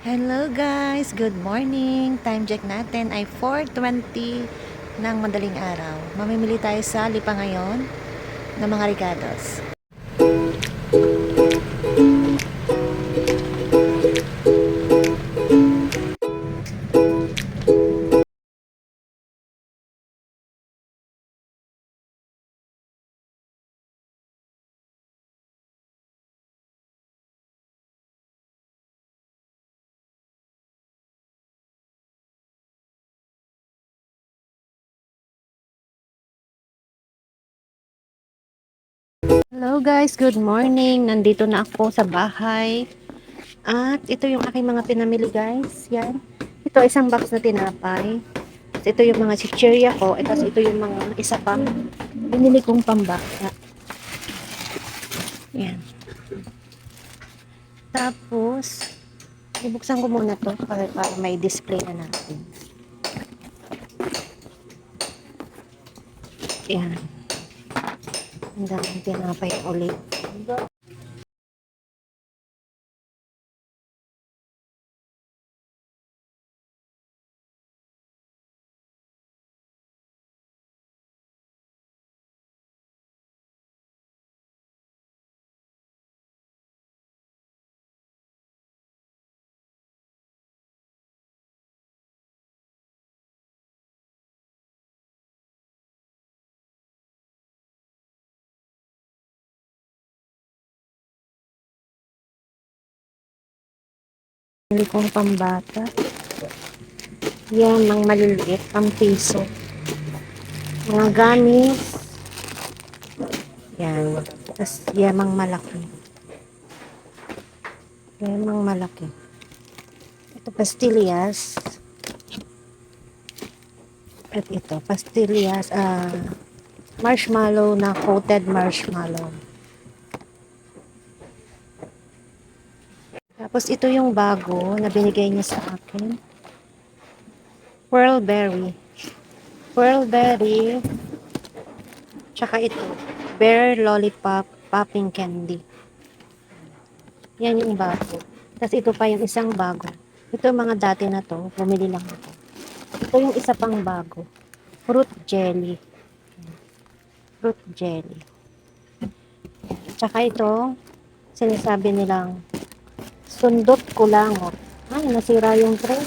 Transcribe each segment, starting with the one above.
Hello guys! Good morning! Time check natin ay 4:20 ng madaling araw. Mamimili tayo sa Lipa ngayon ng mga ricados. Hello guys! Good morning! Nandito na ako sa bahay. At ito yung aking mga pinamili guys. Yan. Ito isang box na tinapay. At ito yung mga chichirya ko. At ito yung mga isa pang binili kong pambata. Yan. Tapos, ibuksan ko muna to para may display na natin. Yan. Ang daming tinapay ulit. Bili kong pambata. Yan, mga maliliit, pang piso. Mga gamis. Yan. Tapos, yamang malaki. Yamang malaki. Ito, pastillas. At ito, pastillas. Marshmallow na coated marshmallow. Tapos, ito yung bago na binigay niya sa akin. Pearlberry. Pearlberry. Tsaka ito. Bear Lollipop Popping Candy. Yan yung bago. Tapos ito pa yung isang bago. Ito mga dati na to. Bumili lang ako. Ito yung isa pang bago. Fruit jelly. Fruit jelly. Tsaka ito, sinasabi nilang sundot kulangot. Ay, nasira yung tray.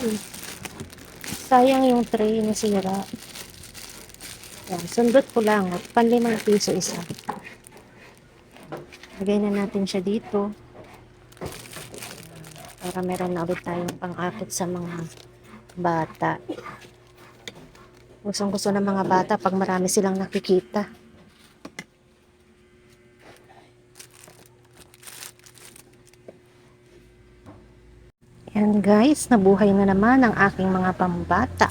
Sayang yung tray, nasira. Yan, sundot kulangot. ₱5 isa. Lagay na natin siya dito. Para meron na ulit tayong pang-akit sa mga bata. Gustong-gusto ng mga bata pag marami silang nakikita. Yan guys, nabuhay na naman ang aking mga pambata.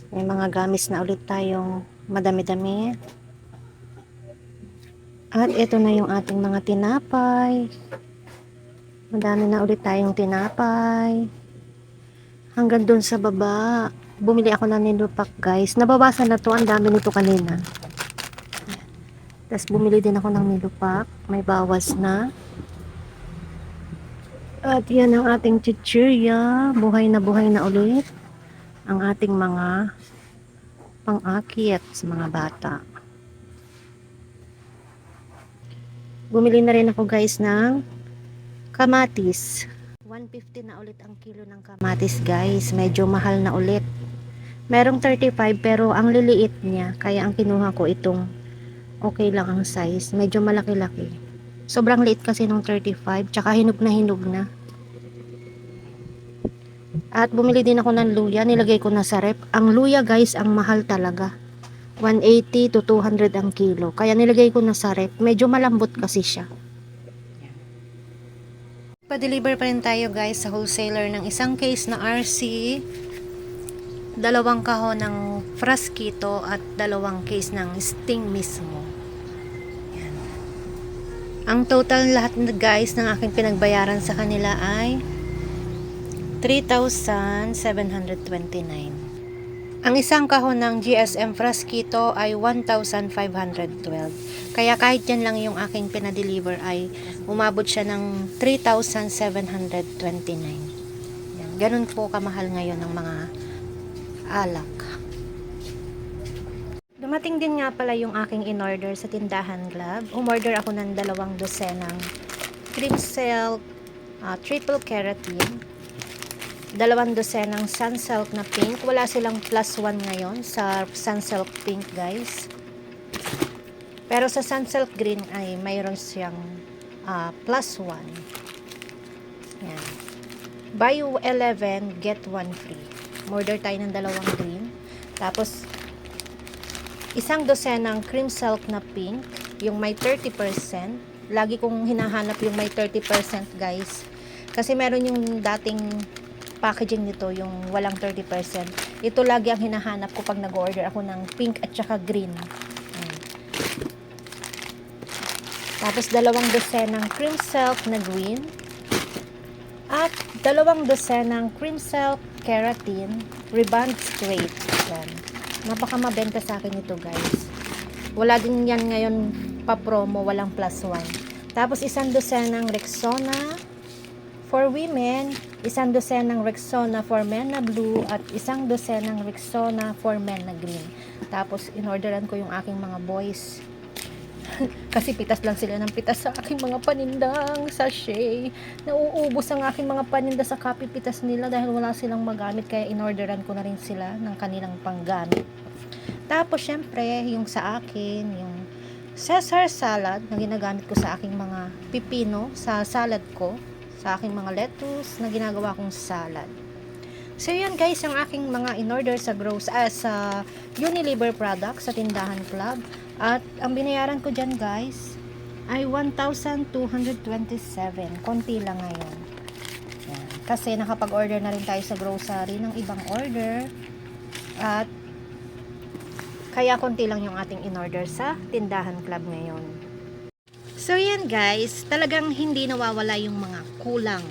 May mga gamis na ulit tayong madami-dami. At ito na yung ating mga tinapay. Madami na ulit tayong tinapay. Hanggang dun sa baba. Bumili ako ng nilupak guys. Nabawasan na to. Ang dami nito kanina. Tapos bumili din ako ng nilupak. May bawas na. At yan ang ating chichirya. Buhay na ulit. Ang ating mga pang-akyat sa mga bata. Bumili na rin ako guys ng kamatis. 150 na ulit ang kilo ng kamatis guys. Medyo mahal na ulit. Merong 35 pero ang liliit niya. Kaya ang kinuha ko itong okay lang ang size. Medyo malaki-laki. Sobrang liit kasi nung 35. Tsaka hinog na. At bumili din ako ng luya. Nilagay ko na sa rep. Ang luya guys ang mahal talaga. 180 to 200 ang kilo. Kaya nilagay ko na sa rep. Medyo malambot kasi siya. Pa-deliver pa rin tayo guys sa wholesaler ng isang case na RC, 2 kahon ng Frasquito at 2 case ng Sting mismo. Yan. Ang total lahat guys ng aking pinagbayaran sa kanila ay 3,729. Ang isang kahon ng GSM Frasquito ay 1,512. Kaya kahit yan lang yung aking pinadeliver ay umabot siya ng 3,729. Yan. Ganun po kamahal ngayon ng mga alak. Dumating din nga pala yung aking in-order sa Tindahan Club. Umorder ako ng 2 dosenang cream silk, triple keratin, 2 dosenang sunsilk na pink. Wala silang +1 ngayon sa sunsilk pink, guys. Pero sa sunsilk green ay mayroon siyang +1. Yan. Buy 11, get 1 free. Order tayo ng 2 green. Tapos, 1 dosenang cream silk na pink, yung may 30%. Lagi kong hinahanap yung may 30%, guys. Kasi meron yung dating packaging nito, yung walang 30%. Ito lagi ang hinahanap ko pag nag-order ako ng pink at saka green. Ayan. Tapos 2 dosenang cream silk na green. At 2 dosenang cream silk keratin rebond straight. Ayan. Napaka mabenta sa akin ito, guys. Wala din yan ngayon pa promo, walang +1. Tapos 1 dosenang Rexona for women, 1 dosenang Rexona for men na blue, at 1 dosenang Rexona for men na green. Tapos inorderan ko yung aking mga boys. Kasi pitas lang sila ng pitas sa aking mga panindang sachet. Nauubos ang aking mga paninda sa copy pitas nila dahil wala silang magamit, kaya inorderan ko na rin sila ng kanilang panggamit. Tapos syempre, yung sa akin, yung Caesar salad na ginagamit ko sa aking mga pipino sa salad ko, sa aking mga lettuce na ginagawa kong salad. So yan, guys, ang aking mga in-order sa sa Unilever product sa Tindahan Club. At ang binayaran ko dyan, guys, ay 1,227. Konti lang ngayon. Yan. Kasi nakapag-order na rin tayo sa grocery ng ibang order. At kaya konti lang yung ating in-order sa Tindahan Club ngayon. So yan, guys, talagang hindi nawawala yung mga kulang.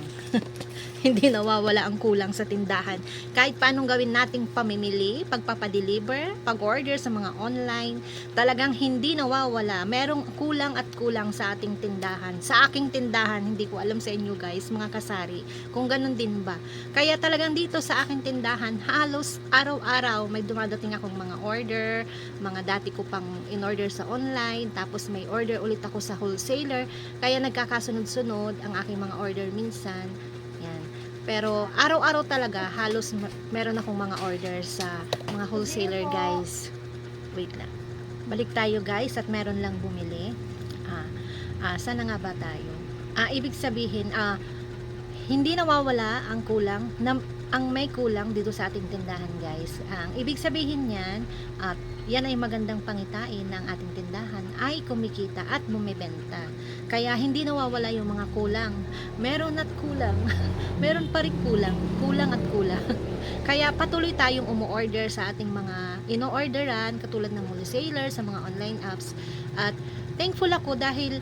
Hindi nawawala ang kulang sa tindahan. Kahit paanong gawin nating pamimili, pagpapadeliver, pag-order sa mga online, talagang hindi nawawala. Merong kulang at kulang sa ating tindahan. Sa aking tindahan, hindi ko alam sa inyo, guys, mga kasari, kung ganun din ba. Kaya talagang dito sa aking tindahan, halos araw-araw may dumadating akong mga order, mga dati ko pang in-order sa online, tapos may order ulit ako sa wholesaler, kaya nagkakasunod-sunod ang aking mga order minsan. Yan. Pero araw-araw talaga halos meron akong mga order sa mga wholesaler, guys. Wait lang. Balik tayo, guys, at meron lang bumili. Sana nga ba tayo? Ibig sabihin, hindi nawawala ang kulang, ang may kulang dito sa ating tindahan, guys. Ang ibig sabihin niyan, at yan ay magandang pangitain ng ating tindahan, ay kumikita at bumibenta. Kaya hindi nawawala yung mga kulang. Meron at kulang. Meron pa rin kulang. Kulang at kulang. Kaya patuloy tayong umu-order sa ating mga ino-orderan, katulad ng wholesaler, sa mga online apps. At thankful ako dahil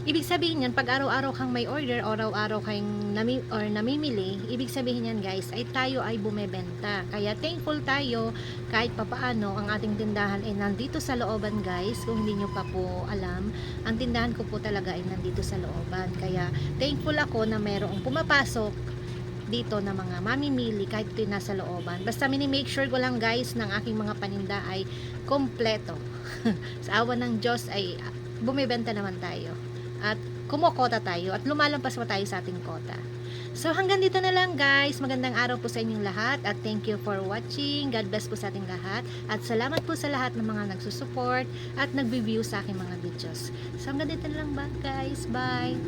ibig sabihin yan, pag araw-araw kang may order, araw-araw kang namimili, ibig sabihin yan, guys, ay tayo ay bumebenta. Kaya thankful tayo kahit papaano ang ating tindahan ay nandito sa looban, guys. Kung hindi nyo pa po alam, ang tindahan ko po talaga ay nandito sa looban. Kaya thankful ako na merong pumapasok dito na mga mamimili kahit ito'y nasa looban. Basta mini-make sure ko lang, guys, ng aking mga paninda ay kompleto. Sa awa ng Diyos ay bumibenta naman tayo. At kumokota tayo at lumalampas pa tayo sa ating kota. So hanggang dito na lang, guys. Magandang araw po sa inyong lahat at thank you for watching. God bless po sa ating lahat at salamat po sa lahat ng mga nagsusupport at nagbi-view sa aking mga videos. So hanggang dito na lang ba, guys. Bye!